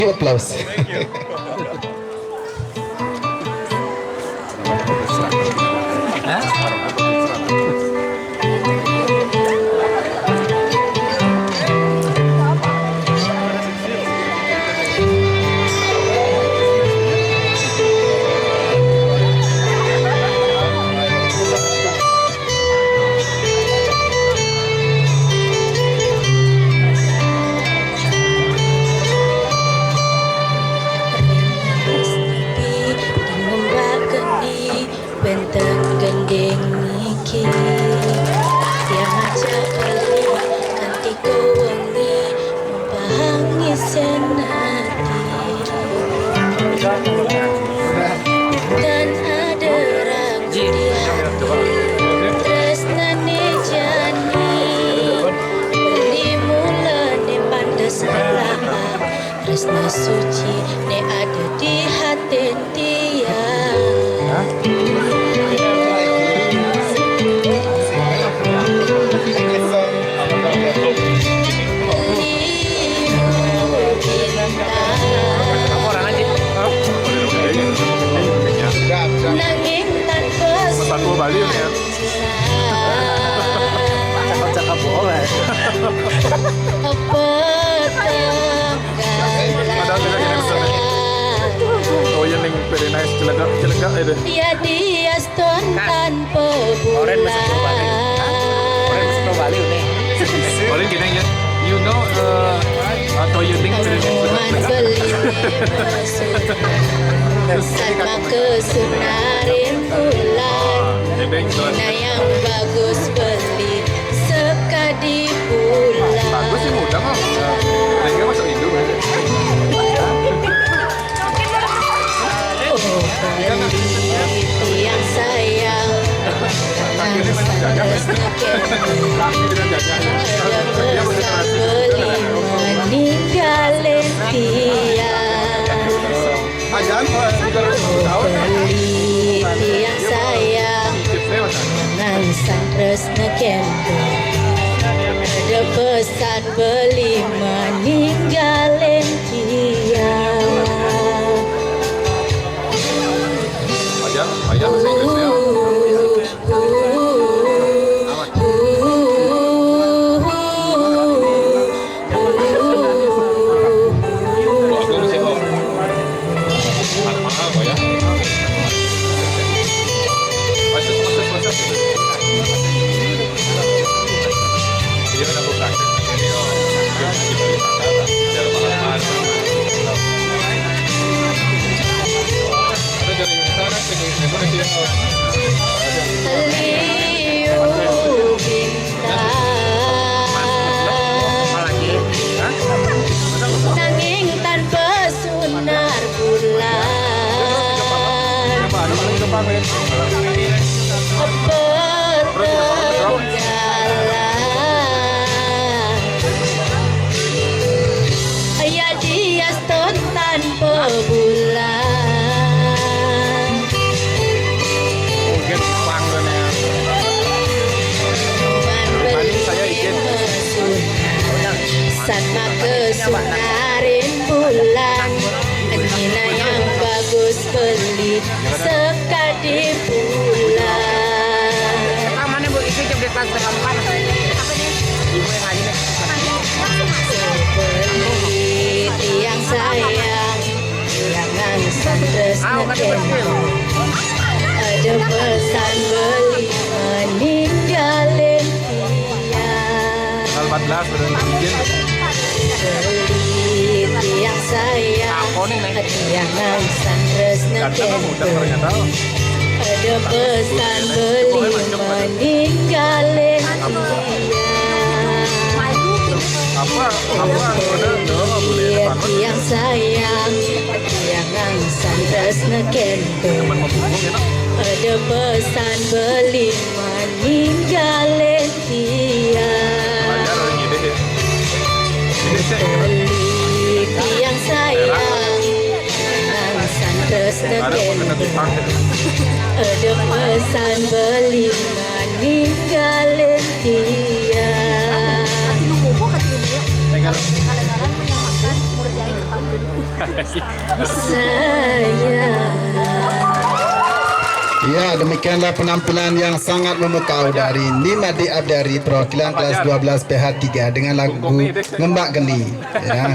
Applause. Benteng gending niki tiang aja kali nanti kau wengi membahangi senati dan ada ragu di hati tresnane jani beli mula ne pandas salah tresna suci ne ada di hati dia. Satu Bali ya. Cakap boleh. Oh yang yang very nice celegak itu. Dia ston tanpa bulan. Orang mesti Bali nih. Orang gini ya. You know atau you think very nice. Sama kesunarin bulan. Mana yang bagus beli sekadi bulan. Bagus sih mudah mah. Mereka masuk Indo. Oh beli yang sayang. Ada pesan beli meninggalin dia. Beli tiang sayang dengan sandres nekendo. Ada pesan beli meninggalin dia. Nanging tanpa sunar bulan ayah dia ston tanpa bulan. Mungkin Jepang dan saya izin sama kesunarin bulan. Nina yang bagus beli sekadi bulan. Mana bu itu jam depan setengah apa nih? Ibu yang hari nih. Beli tiang sayang jangan sandres nekendo. Ada pesan beli meninggalin dia. tanggal 14 udah izin. Beli tiang sayang jangan sandres nekendo. Ada pesan beli meninggalin dia. Beli tiang sayang jangan sandres nekendo. Ada pesan beli meninggalin dia. Beli tiang sayang jangan sandres nekendo. Ada pesan beli meninggalin dia. Kadang-kadang menyampaikan mudah jadi sayang. Ya, demikianlah penampilan yang sangat memukau dari Nimade Abdari perwakilan kelas 12 PH3 dengan lagu Ngembak Geni. Ya.